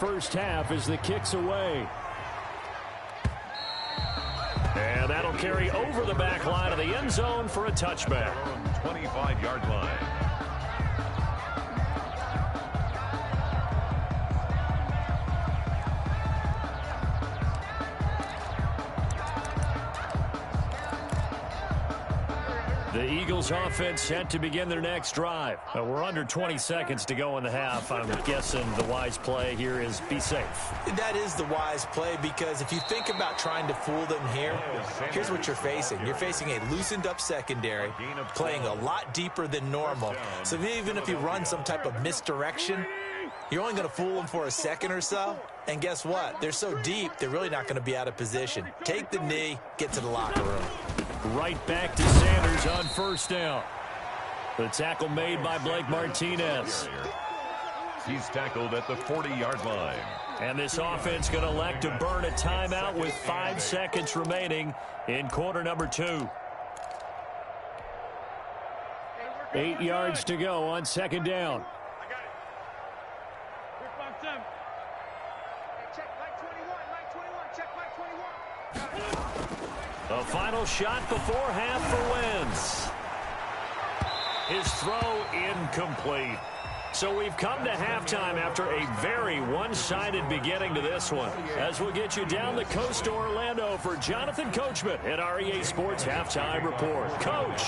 First half as the kick's away. And that'll carry over the back line of the end zone for a touchback. 25-yard line. The Eagles offense set to begin their next drive. We're under 20 seconds to go in the half. I'm guessing the wise play here is be safe. That is the wise play, because if you think about trying to fool them here, here's what you're facing. You're facing a loosened up secondary, playing a lot deeper than normal. So even if you run some type of misdirection, you're only going to fool them for a second or so. And guess what? They're so deep, they're really not going to be out of position. Take the knee, get to the locker room. Right back to Sanders on first down. The tackle made by Blake Martinez. He's tackled at the 40-yard line. And this offense going to elect to burn a timeout with 5 seconds remaining in quarter number 2. 8 yards to go on second down. The final shot before half for Wentz. His throw incomplete. So we've come to halftime after a very one-sided beginning to this one. As we'll get you down the coast to Orlando for Jonathan Coachman at our EA Sports Halftime Report. Coach.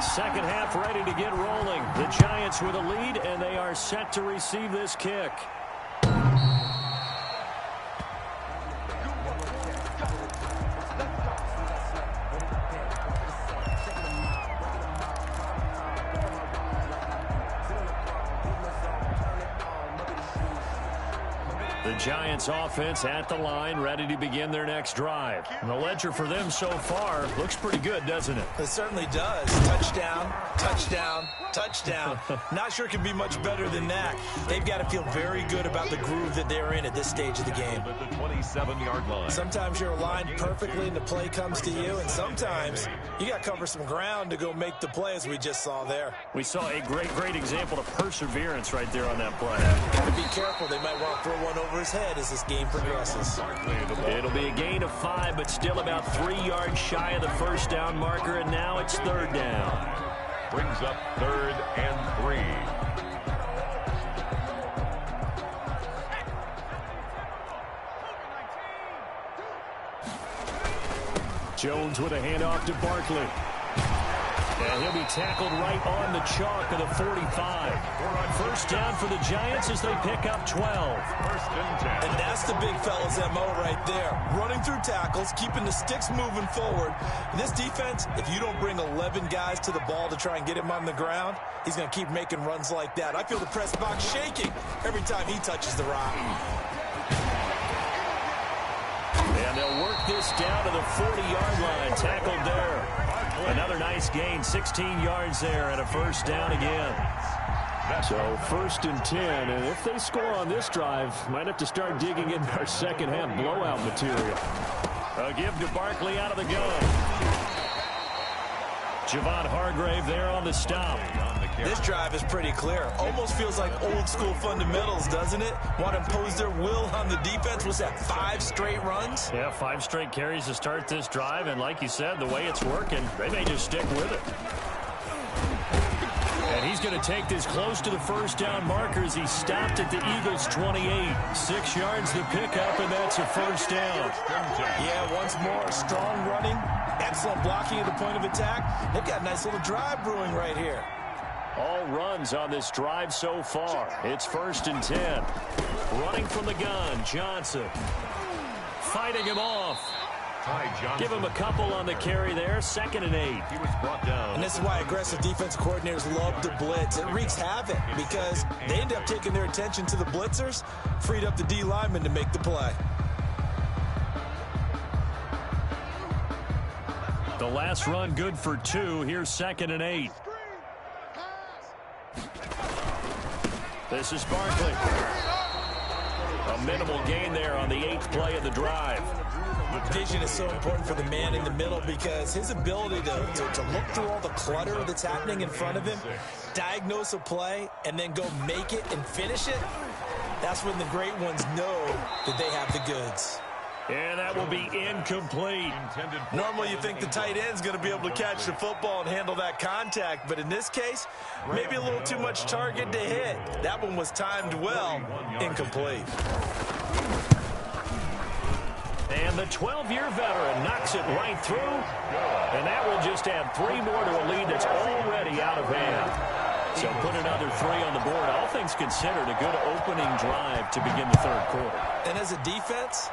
Second half ready to get rolling. The Giants with a lead, and they are set to receive this kick. The Giants offense at the line, ready to begin their next drive. And the ledger for them so far looks pretty good, doesn't it? It certainly does. Touchdown, touchdown, touchdown. Not sure it can be much better than that. They've got to feel very good about the groove that they're in at this stage of the game. At the 27-yard line. Sometimes you're aligned perfectly and the play comes to you, and sometimes you got to cover some ground to go make the play, as we just saw there. We saw a great example of perseverance right there on that play. Got to be careful. They might want to throw one over his head as this game progresses. It'll be a gain of 5, but still about 3 yards shy of the first down marker, and now it's third down. Brings up 3rd and 3. Jones with a handoff to Barkley. And he'll be tackled right on the chalk of the 45. First down for the Giants as they pick up 12. First and 10. And that's the big fella's MO right there. Running through tackles, keeping the sticks moving forward. This defense, if you don't bring 11 guys to the ball to try and get him on the ground, he's going to keep making runs like that. I feel the press box shaking every time he touches the rock. And they'll work this down to the 40-yard line. Tackled there. Another nice gain, 16 yards there, and a first down again. So 1st and 10, and if they score on this drive, might have to start digging in our second half blowout material. A give to Barkley out of the gun. Javon Hargrave there on the stop. This drive is pretty clear. Almost feels like old school fundamentals, doesn't it? Want to impose their will on the defense. Was that 5 straight runs? Yeah, 5 straight carries to start this drive, and like you said, the way it's working, they may just stick with it. And he's going to take this close to the first down marker as he stopped at the Eagles' 28. 6 yards the pickup, and that's a first down. Yeah, once more, strong running, excellent blocking at the point of attack. They've got a nice little drive brewing right here. All runs on this drive so far. It's 1st and 10. Running from the gun, Johnson. Fighting him off. Give him a couple on the carry there. 2nd and 8. He was brought down. And this is why aggressive defensive coordinators love to blitz. It wreaks havoc because they end up taking their attention to the blitzers, freed up the D lineman to make the play. The last run good for 2. Here's 2nd and 8. This is Barkley. A minimal gain there on the 8th play of the drive. Vision is so important for the man in the middle because his ability to look through all the clutter that's happening in front of him, diagnose a play, and then go make it and finish it, That's when the great ones know that they have the goods. And that will be incomplete. Normally you think the tight end's going to be able to catch the football and handle that contact, but in this case, maybe a little too much target to hit. That one was timed well, incomplete. And the 12-year veteran knocks it right through, and that will just add 3 more to a lead that's already out of hand. So put another 3 on the board. All things considered, a good opening drive to begin the third quarter. And as a defense,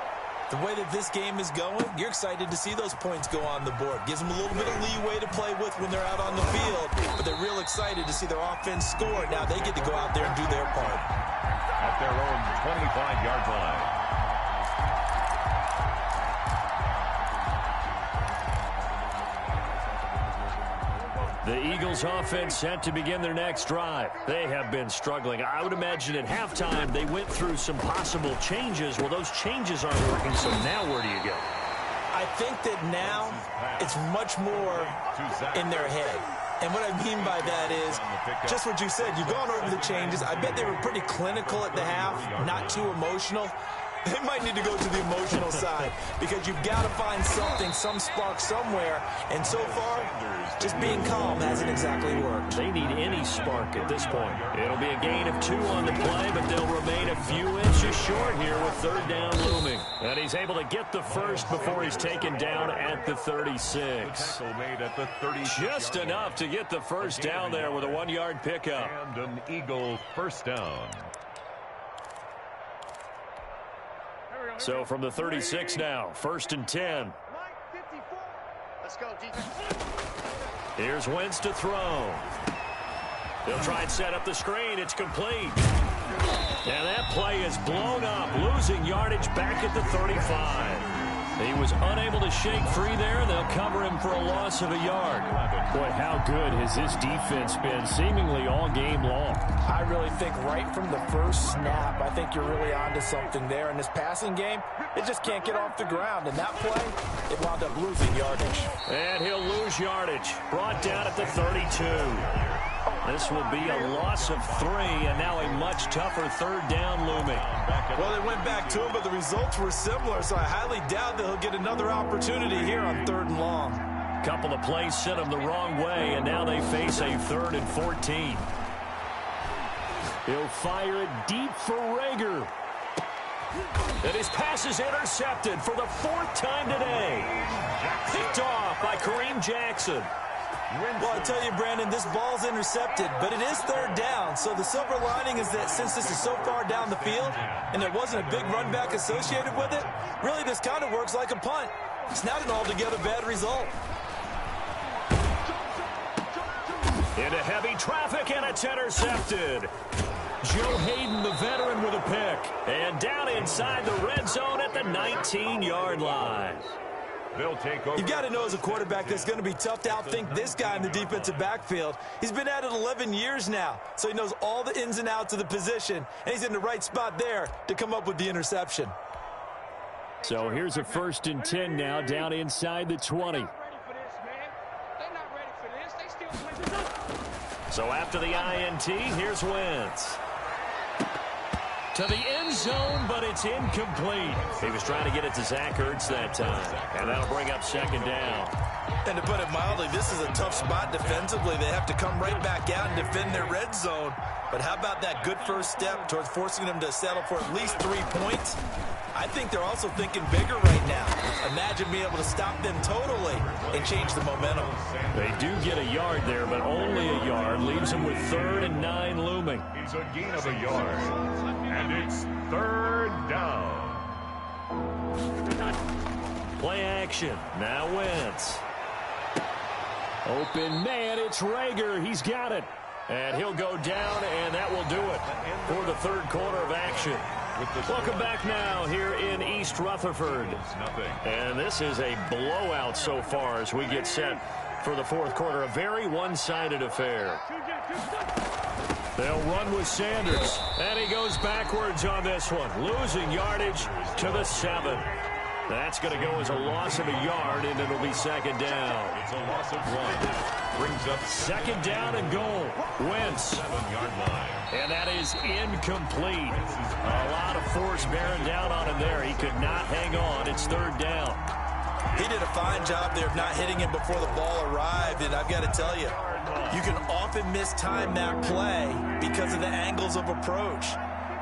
the way that this game is going, you're excited to see those points go on the board. Gives them a little bit of leeway to play with when they're out on the field, but they're real excited to see their offense score. Now they get to go out there and do their part. At their own 25-yard line. The Eagles offense set to begin their next drive. They have been struggling. I would imagine at halftime they went through some possible changes. Well, those changes aren't working, so now where do you go? I think that now it's much more in their head. And what I mean by that is just what you said. You've gone over the changes. I bet they were pretty clinical at the half, not too emotional. They might need to go to the emotional side because you've got to find something, some spark somewhere. And so far, just being calm hasn't exactly worked. They need any spark at this point. It'll be a gain of 2 on the play, but they'll remain a few inches short here with third down looming. And he's able to get the first before he's taken down at the 36. Just enough to get the first down there with a 1-yard pickup. And an Eagle first down. So from the 36 now, 1st and 10. Let's go, defense. Here's Wentz to throw. They'll try and set up the screen. It's complete. And that play is blown up, losing yardage back at the 35. He was unable to shake free there. They'll cover him for a loss of a yard. Boy, how good has this defense been seemingly all game long? I really think right from the first snap, I think you're really onto something there. In this passing game, it just can't get off the ground. And that play, it wound up losing yardage. And he'll lose yardage. Brought down at the 32. This will be a loss of 3, and now a much tougher third down looming. Well, they went back to him, but the results were similar, so I highly doubt that he'll get another opportunity here on 3rd and long. Couple of plays sent him the wrong way, and now they face a 3rd and 14. He'll fire it deep for Rager. And his pass is intercepted for the 4th time today. Picked off by Kareem Jackson. Well, I tell you, Brandon, this ball's intercepted, but it is 3rd down. So the silver lining is that since this is so far down the field and there wasn't a big run back associated with it, really this kind of works like a punt. It's not an altogether bad result. Into heavy traffic, and it's intercepted. Joe Hayden, the veteran, with a pick. And down inside the red zone at the 19-yard line. They'll take over. You've got to know as a quarterback that's going to be tough to outthink this guy in the defensive backfield. He's been at it 11 years now, so he knows all the ins and outs of the position, and he's in the right spot there to come up with the interception. So here's a 1st and 10 now, down inside the 20. So after the INT, here's Wentz. To the end zone, but it's incomplete. He was trying to get it to Zach Ertz that time, and that'll bring up 2nd down. And to put it mildly, this is a tough spot defensively. They have to come right back out and defend their red zone. But how about that good first step towards forcing them to settle for at least 3 points? I think they're also thinking bigger right now. Imagine being able to stop them totally and change the momentum. They do get a yard there, but only a yard. Leaves them with 3rd and 9 looming. It's a gain of a yard. And it's 3rd down. Play action. Now Wentz. Open man, it's Rager. He's got it. And he'll go down, and that will do it for the 3rd quarter of action. Welcome back now here in East Rutherford. And this is a blowout so far as we get set for the 4th quarter. A very one-sided affair. They'll run with Sanders. And he goes backwards on this one. Losing yardage to the 7. That's going to go as a loss of a yard, and it'll be second down. It's a loss of 1. Brings up second down and goal. Wentz. 7-yard line. And that is incomplete. A lot of force bearing down on him there. He could not hang on. It's third down. He did a fine job there of not hitting him before the ball arrived, and I've got to tell you, you can often mistime that play because of the angles of approach.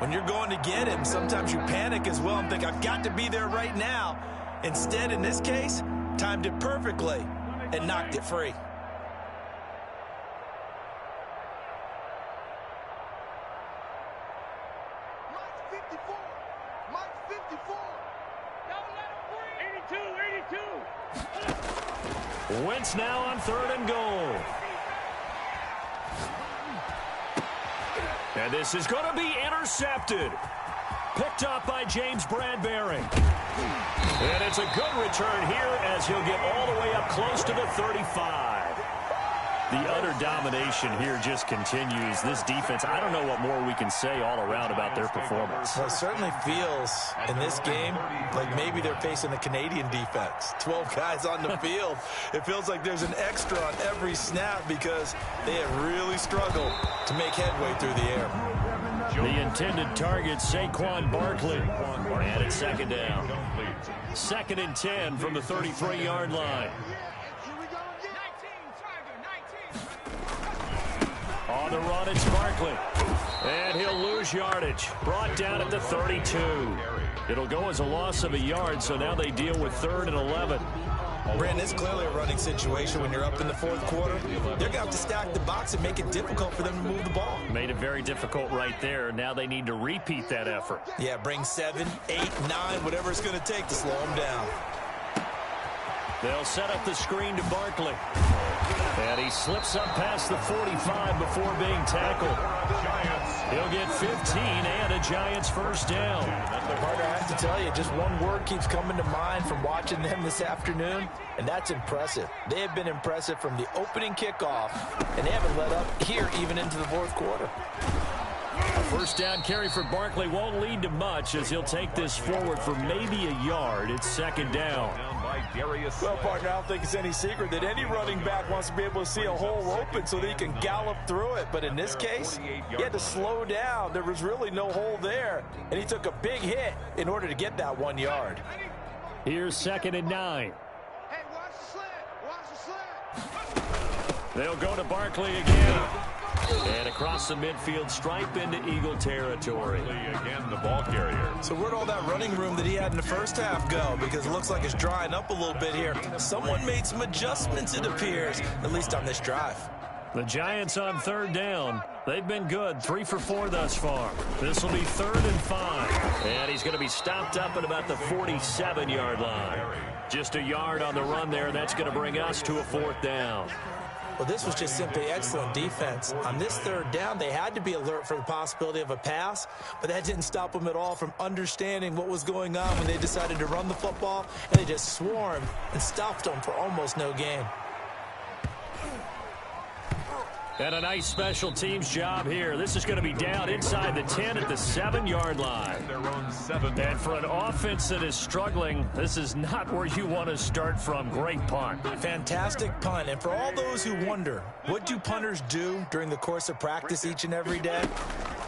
When you're going to get him, sometimes you panic as well and think, I've got to be there right now. Instead, in this case, timed it perfectly and knocked it free. Wentz now on third and goal. And this is going to be intercepted. Picked up by James Bradbury. And it's a good return here as he'll get all the way up close to the 35. The utter domination here just continues. This defense, I don't know what more we can say all around about their performance. Well, it certainly feels in this game like maybe they're facing the Canadian defense. 12 guys on the field. It feels like there's an extra on every snap because they have really struggled to make headway through the air. The intended target, Saquon Barkley. And it's second down. Second and 10 from the 33-yard line. On the run, it's Barkley. And he'll lose yardage. Brought down at the 32. It'll go as a loss of a yard, so now they deal with third and 11. Brandon, it's clearly a running situation when you're up in the fourth quarter. They're going to have to stack the box and make it difficult for them to move the ball. Made it very difficult right there. Now they need to repeat that effort. Yeah, bring 7, 8, 9, whatever it's going to take to slow them down. They'll set up the screen to Barkley. And he slips up past the 45 before being tackled. He'll get 15 and a Giants first down. Carter, I have to tell you, just one word keeps coming to mind from watching them this afternoon, and that's impressive. They have been impressive from the opening kickoff, and they haven't let up here even into the fourth quarter. A first down carry for Barkley won't lead to much as he'll take this forward for maybe a yard. It's second down. Well, partner, I don't think it's any secret that any running back wants to be able to see a hole open so that he can gallop through it. But in this case, he had to slow down. There was really no hole there, and he took a big hit in order to get that 1 yard. Here's second and 9. Hey, watch the slant. Watch the slant. They'll go to Barkley again. And across the midfield stripe into Eagle territory. Again, the ball carrier. So where'd all that running room that he had in the first half go? Because it looks like it's drying up a little bit here. Someone made some adjustments, it appears, at least on this drive. The Giants on third down. They've been good, 3 for 4 thus far. This will be third and 5. And he's going to be stopped up at about the 47-yard line. Just a yard on the run there. That's going to bring us to a fourth down. Well, this was just simply excellent defense. On this third down, they had to be alert for the possibility of a pass, but that didn't stop them at all from understanding what was going on when they decided to run the football, and they just swarmed and stopped them for almost no gain. And a nice special teams job here. This is going to be down inside the 10 at the 7-yard line. And for an offense that is struggling, this is not where you want to start from. Great punt. Fantastic punt. And for all those who wonder, what do punters do during the course of practice each and every day?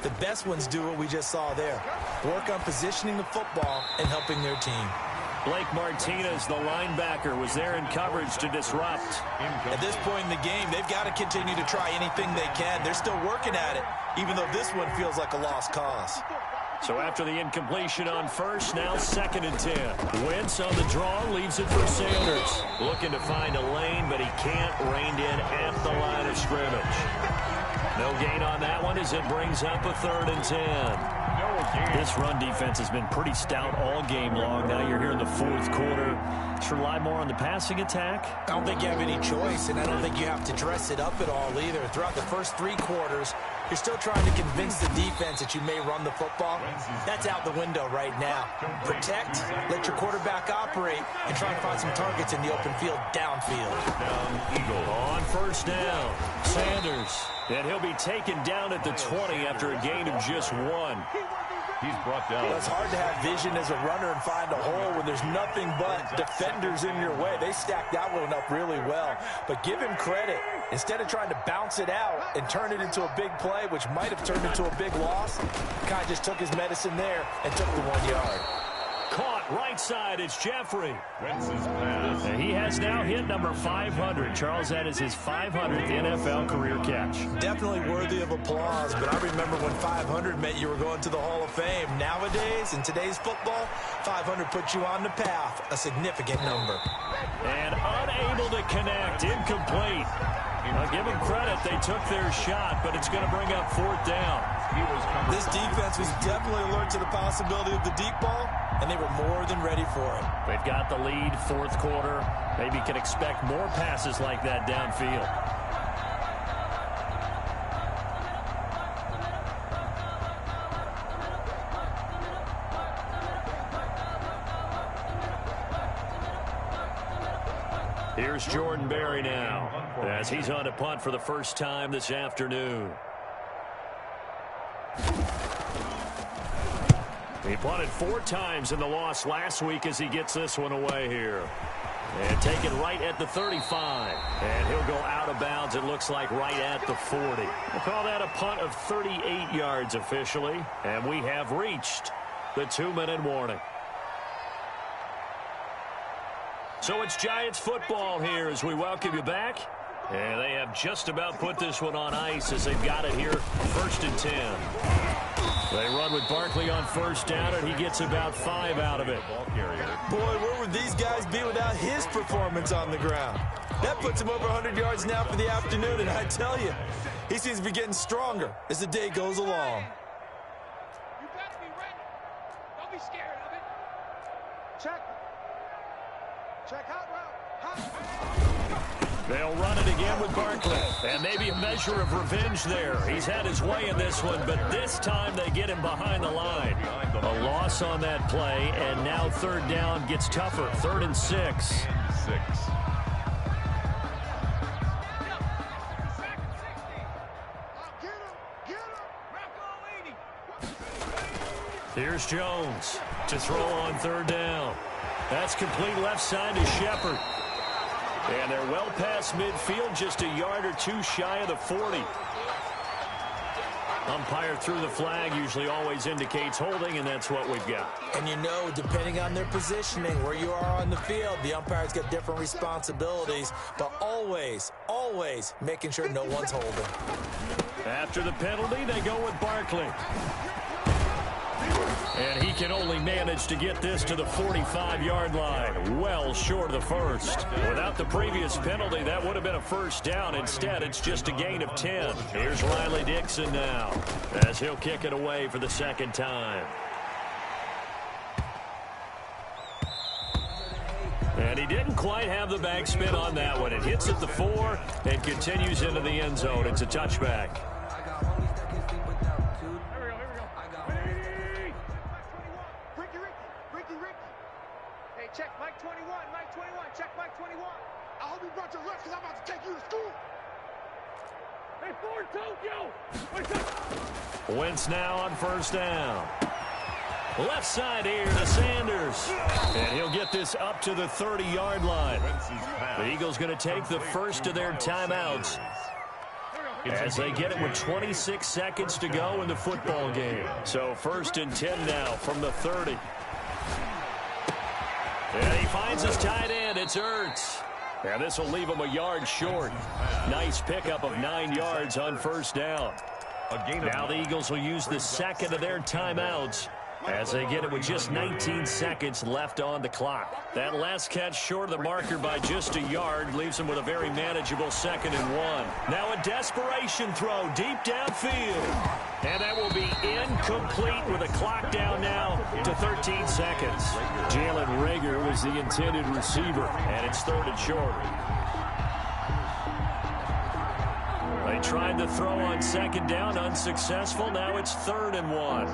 The best ones do what we just saw there. Work on positioning the football and helping their team. Blake Martinez, the linebacker, was there in coverage to disrupt. At this point in the game, they've got to continue to try anything they can. They're still working at it, even though this one feels like a lost cause. So after the incompletion on first, now second and 10. Wentz on the draw, leaves it for Sanders. Looking to find a lane, but he can't rein in at the line of scrimmage. No gain on that one as it brings up a third and 10. This run defense has been pretty stout all game long. Now you're here in the fourth quarter. Should rely more on the passing attack? I don't think you have any choice, and I don't think you have to dress it up at all either. Throughout the first 3 quarters, you're still trying to convince the defense that you may run the football. That's out the window right now. Protect, let your quarterback operate, and try and find some targets in the open field downfield. On first down, Sanders. And he'll be taken down at the 20 after a gain of just 1. He's brought down. Well, it's hard to have vision as a runner and find a hole when there's nothing but defenders in your way. They stacked that one up really well. But give him credit. Instead of trying to bounce it out and turn it into a big play, which might have turned into a big loss, Kai just took his medicine there and took the 1 yard. Caught right side, it's Jeffrey. Wentz's pass. And he has now hit number 500. Charles, that is his 500th NFL career catch. Definitely worthy of applause, but I remember when 500 meant you were going to the Hall of Fame. Nowadays, in today's football, 500 puts you on the path, a significant number. And unable to connect, incomplete. I'll give them credit, they took their shot, but it's going to bring up 4th down. This defense was definitely alert to the possibility of the deep ball, and they were more than ready for it. They've got the lead, 4th quarter. Maybe can expect more passes like that downfield. Here's Jordan Berry now, as he's on to punt for the first time this afternoon. He punted 4 times in the loss last week as he gets this one away here. And taken right at the 35. And he'll go out of bounds, it looks like, right at the 40. We'll call that a punt of 38 yards officially. And we have reached the 2-minute warning. So it's Giants football here as we welcome you back. And they have just about put this one on ice as they've got it here, 1st and 10. They run with Barkley on 1st down, and he gets about 5 out of it. Boy, where would these guys be without his performance on the ground? That puts him over 100 yards now for the afternoon, and I tell you, he seems to be getting stronger as the day goes along. You better be ready. Don't be scared of it. Check. Check hot route. Hot. They'll run it again with Barkley. And maybe a measure of revenge there. He's had his way in this one, but this time they get him behind the line. A loss on that play, and now 3rd down gets tougher. 3rd and 6. Here's Jones to throw on 3rd down. That's complete left side to Shepard. And they're well past midfield, just a yard or 2 shy of the 40. Umpire threw the flag, usually always indicates holding, and that's what we've got. And you know, depending on their positioning, where you are on the field, the umpire's got different responsibilities, but always, always making sure no one's holding. After the penalty, they go with Barkley. And he can only manage to get this to the 45-yard line, well short of the 1st. Without the previous penalty, that would have been a 1st down. Instead, it's just a gain of 10. Here's Riley Dixon now, as he'll kick it away for the 2nd time. And he didn't quite have the backspin on that one. It hits at the 4 and continues into the end zone. It's a touchback. Check Mike 21, Mike 21, check Mike 21. I hope you brought your lunch because I'm about to take you to school. Hey, Ford Tokyo! Wentz now on 1st down. Left side here to Sanders. And he'll get this up to the 30-yard line. The Eagles going to take the 1st of their timeouts as they get it with 26 seconds to go in the football game. So 1st and 10 now from the 30. And he finds his tight end. It's Ertz. And this will leave him a yard short. Nice pickup of 9 yards on 1st down. Now the Eagles will use the 2nd of their timeouts as they get it with just 19 seconds left on the clock. That last catch short of the marker by just a yard leaves them with a very manageable 2nd and 1. Now a desperation throw deep downfield. And that will be incomplete with a clock down now to 13 seconds. Jalen Reagor was the intended receiver, and it's 3rd and short. They tried the throw on 2nd down, unsuccessful. Now it's 3rd and 1.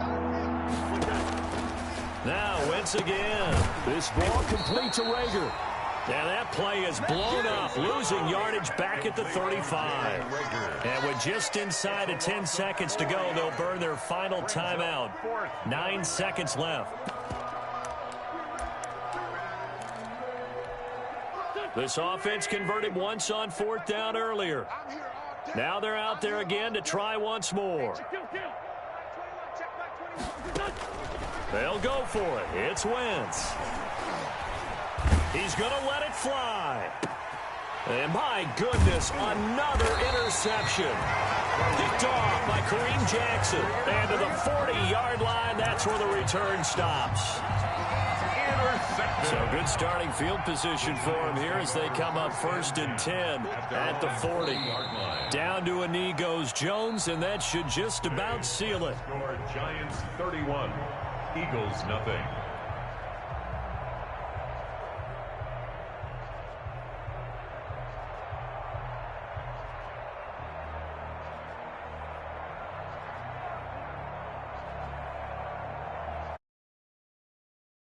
Now Wentz again. This ball complete to Reagor. And that play is blown up, losing yardage back at the 35. And with just inside of 10 seconds to go, they'll burn their final timeout. 9 seconds left. This offense converted once on 4th down earlier. Now they're out there again to try once more. They'll go for it. It's Wentz. He's going to let it fly. And my goodness, another interception. Picked off by Kareem Jackson. And to the 40-yard line, that's where the return stops. So good starting field position for him here as they come up 1st and 10 at the 40. Down to a knee goes Jones, and that should just about seal it. Giants 31, Eagles nothing.